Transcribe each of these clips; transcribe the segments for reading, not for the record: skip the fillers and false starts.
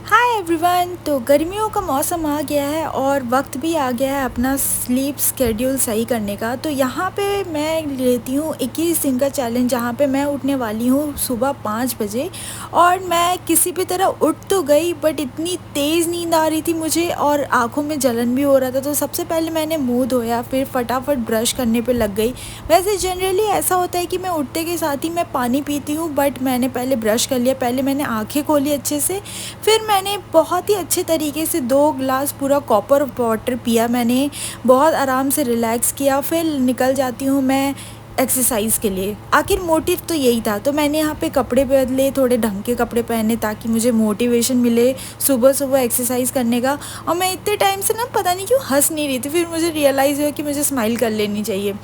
Hi everyone. तो गर्मियों का मौसम आ गया है और वक्त भी आ गया है अपना स्लीप स्केड्यूल सही करने का। तो यहाँ पे मैं लेती हूँ 21 दिन का चैलेंज, जहाँ पे मैं उठने वाली हूँ सुबह 5 बजे। और मैं किसी भी तरह उठ तो गई, बट इतनी तेज़ नींद आ रही थी मुझे और आँखों में जलन भी हो रहा था। तो सबसे पहले मैंने मुँह धोया, फिर फटाफट ब्रश करने पे लग गई। वैसे जनरली ऐसा होता है कि मैं उठते के साथ ही मैं पानी पीती हूँ, बट मैंने पहले ब्रश कर लिया, पहले मैंने आँखें खोली अच्छे से, फिर मैंने बहुत ही अच्छे तरीके से 2 ग्लास पूरा कॉपर वाटर पिया। मैंने बहुत आराम से रिलैक्स किया, फिर निकल जाती हूँ मैं एक्सरसाइज़ के लिए। आखिर मोटिव तो यही था। तो मैंने यहाँ पे कपड़े बदले, थोड़े ढंग के कपड़े पहने ताकि मुझे मोटिवेशन मिले सुबह-सुबह एक्सरसाइज़ करने का। और मैं इतने टाइम से ना पता नहीं क्यों हँस नहीं रही थी, फिर मुझे रियलाइज़ हुआ कि मुझे स्माइल कर लेनी चाहिए।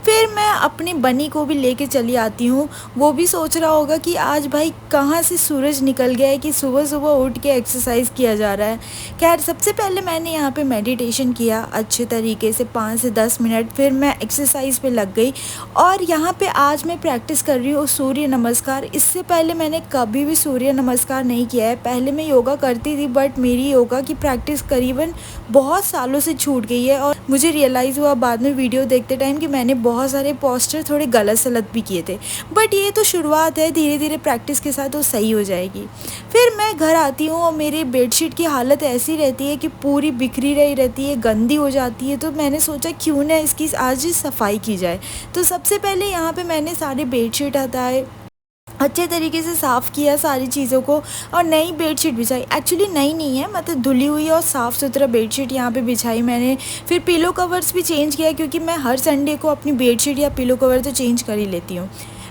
फिर मैं अपनी बनी को भी लेके चली आती हूँ। वो भी सोच रहा होगा कि आज भाई कहाँ से सूरज निकल गया है कि सुबह-सुबह उठ के एक्सरसाइज़ किया जा रहा है। ख़ैर, सबसे पहले मैंने यहाँ पे मेडिटेशन किया अच्छे तरीके से 5 से 10 मिनट, फिर मैं एक्सरसाइज़ पे लग गई। और यहाँ पे आज मैं प्रैक्टिस कर रही हूँ सूर्य नमस्कार। इससे पहले मैंने कभी भी सूर्य नमस्कार नहीं किया है। पहले मैं योगा करती थी, बट मेरी योगा की प्रैक्टिस करीबन बहुत सालों से छूट गई है। और मुझे रियलाइज़ हुआ बाद में वीडियो देखते टाइम कि मैंने बहुत सारे पोस्चर थोड़े गलत सलत भी किए थे। बट ये तो शुरुआत है, धीरे धीरे प्रैक्टिस के साथ वो सही हो जाएगी। फिर मैं घर आती हूँ और मेरी बेडशीट की हालत ऐसी रहती है कि पूरी बिखरी रही रहती है, गंदी हो जाती है। तो मैंने सोचा क्यों ना इसकी आज ही सफाई की जाए। तो सबसे पहले यहाँ पे मैंने सारे बेडशीट हटाए, अच्छे तरीके से साफ़ किया सारी चीज़ों को, और नई बेडशीट बिछाई। एक्चुअली नई नहीं है, मतलब धुली हुई और साफ़ सुथरा बेडशीट यहाँ पे बिछाई मैंने। फिर पिलो कवर्स भी चेंज किया, क्योंकि मैं हर संडे को अपनी बेडशीट या पिलो कवर तो चेंज कर ही लेती हूँ।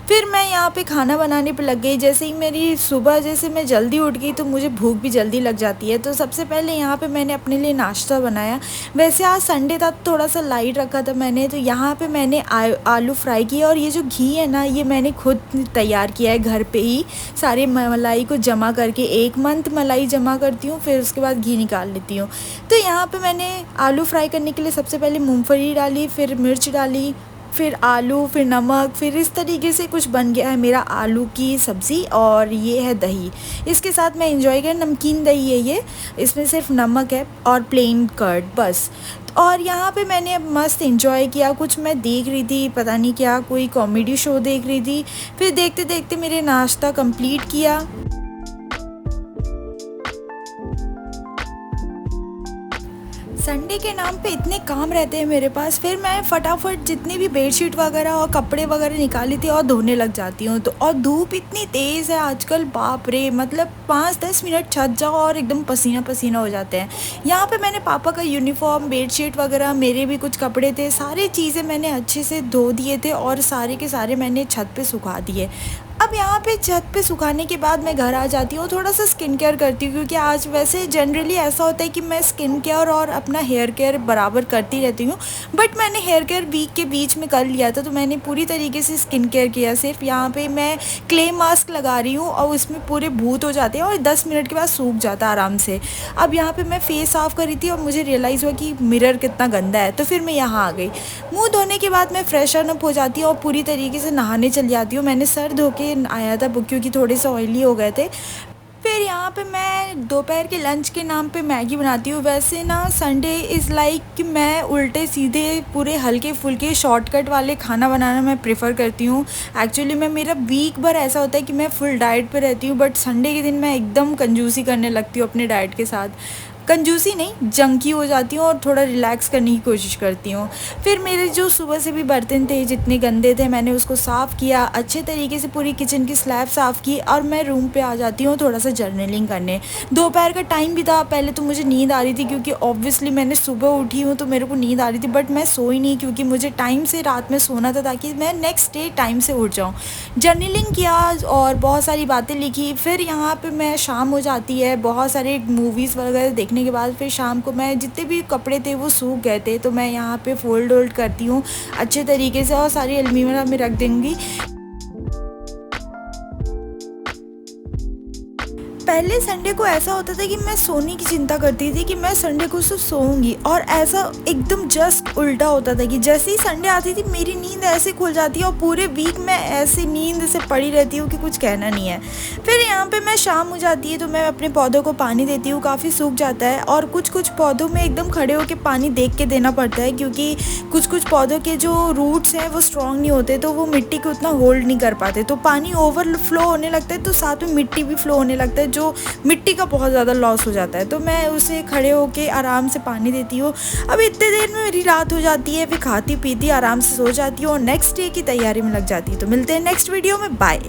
फिर मैं यहाँ पे खाना बनाने पे लग गई। जैसे ही मेरी सुबह, जैसे मैं जल्दी उठ गई तो मुझे भूख भी जल्दी लग जाती है। तो सबसे पहले यहाँ पे मैंने अपने लिए नाश्ता बनाया। वैसे आज संडे था तो थोड़ा सा लाइट रखा था मैंने। तो यहाँ पे मैंने आलू फ्राई किया, और ये जो घी है ना, ये मैंने खुद तैयार किया है घर पे ही। सारे मलाई को जमा करके 1 मंथ मलाई जमा करती हूँ, फिर उसके बाद घी निकाल लेती हूँ। तो यहाँ पे मैंने आलू फ्राई करने के लिए सबसे पहले मूंगफली डाली, फिर मिर्च डाली, फिर आलू, फिर नमक, फिर इस तरीके से कुछ बन गया है मेरा आलू की सब्ज़ी। और ये है दही, इसके साथ मैं इंजॉय कर, नमकीन दही है ये, इसमें सिर्फ नमक है और प्लेन कर्ड बस। और यहाँ पे मैंने अब मस्त इंजॉय किया। कुछ मैं देख रही थी, पता नहीं क्या, कोई कॉमेडी शो देख रही थी। फिर देखते देखते मेरे नाश्ता कंप्लीट किया। संडे के नाम पे इतने काम रहते हैं मेरे पास, फिर मैं फटाफट जितनी भी बेडशीट वगैरह और कपड़े वगैरह निकाली थी और धोने लग जाती हूँ। तो और धूप इतनी तेज़ है आजकल, बाप रे, मतलब 5-10 मिनट छत जाओ और एकदम पसीना पसीना हो जाते हैं। यहाँ पे मैंने पापा का यूनिफॉर्म, बेडशीट वगैरह, मेरे भी कुछ कपड़े थे, सारी चीज़ें मैंने अच्छे से धो दिए थे और सारे के सारे मैंने छत पे सुखा दिए। अब यहाँ पे छत पे सुखाने के बाद मैं घर आ जाती हूँ, थोड़ा सा स्किन केयर करती हूँ, क्योंकि आज वैसे जनरली ऐसा होता है कि मैं स्किन केयर और अपना हेयर केयर बराबर करती रहती हूँ। बट मैंने हेयर केयर वीक के बीच में कर लिया था, तो मैंने पूरी तरीके से स्किन केयर किया। सिर्फ यहाँ पे मैं क्ले मास्क लगा रही हूँ और उसमें पूरे भूत हो जाते हैं और 10 मिनट के बाद सूख जाता है आराम से। अब यहाँ पे मैं फेस साफ़ कर रही थी और मुझे रियलाइज़ हुआ कि मिरर कितना गंदा है, तो फिर मैं यहाँ आ गई। मुँह धोने के बाद मैं फ्रेशन अप हो जाती हूँ और पूरी तरीके से नहाने चली जाती हूँ। मैंने सर धो के आया था क्योंकि थोड़े से ऑयली हो गए थे। फिर यहाँ पे मैं दोपहर के लंच के नाम पे मैगी बनाती हूँ। वैसे ना संडे इज़ लाइक कि मैं उल्टे सीधे पूरे हल्के फुल्के शॉर्टकट वाले खाना बनाना मैं प्रेफर करती हूँ। एक्चुअली मैं, मेरा वीक भर ऐसा होता है कि मैं फुल डाइट पे रहती हूँ, बट संडे के दिन मैं एकदम कंजूसी करने लगती हूँ अपने डाइट के साथ। कंजूसी नहीं, जंकी हो जाती हूँ और थोड़ा रिलैक्स करने की कोशिश करती हूँ। फिर मेरे जो सुबह से भी बर्तन थे जितने गंदे थे, मैंने उसको साफ़ किया अच्छे तरीके से, पूरी किचन की स्लैब साफ़ की और मैं रूम पे आ जाती हूँ थोड़ा सा जर्नलिंग करने। दोपहर का टाइम भी था, पहले तो मुझे नींद आ रही थी क्योंकि ऑब्वियसली मैंने सुबह उठी हूँ तो मेरे को नींद आ रही थी, बट मैं सोई नहीं क्योंकि मुझे टाइम से रात में सोना था ताकि मैं नेक्स्ट डे टाइम से उठ जाऊँ। जर्नलिंग किया और बहुत सारी बातें लिखी। फिर यहाँ पे मैं, शाम हो जाती है, बहुत सारे मूवीज़ वगैरह देखने के बाद फिर शाम को मैं, जितने भी कपड़े थे वो सूख गए थे तो मैं यहाँ पे फोल्ड वोल्ड करती हूँ अच्छे तरीके से और सारी अलमीरा में रख दूँगी। पहले संडे को ऐसा होता था कि मैं सोने की चिंता करती थी कि मैं संडे को सिर्फ सोऊंगी, और ऐसा एकदम जस्ट उल्टा होता था कि जैसे ही संडे आती थी मेरी नींद ऐसे खुल जाती है और पूरे वीक में ऐसी नींद से पड़ी रहती हूँ कि कुछ कहना नहीं है। फिर यहाँ पे मैं शाम हो जाती है तो मैं अपने पौधों को पानी देती हूँ, काफ़ी सूख जाता है, और कुछ कुछ पौधों में एकदम खड़े होकर पानी देख के देना पड़ता है क्योंकि कुछ कुछ पौधों के जो रूट्स हैं वो स्ट्रॉन्ग नहीं होते, तो वो मिट्टी को उतना होल्ड नहीं कर पाते, तो पानी ओवरफ्लो होने लगता है, तो साथ में मिट्टी भी फ्लो होने लगता है, जो मिट्टी का बहुत ज़्यादा लॉस हो जाता है। तो मैं उसे खड़े होके आराम से पानी देती हूँ। अब इतने देर में मेरी रात हो जाती है, फिर खाती पीती आराम से सो जाती हूँ और नेक्स्ट डे की तैयारी में लग जाती है। तो मिलते हैं नेक्स्ट वीडियो में, बाय।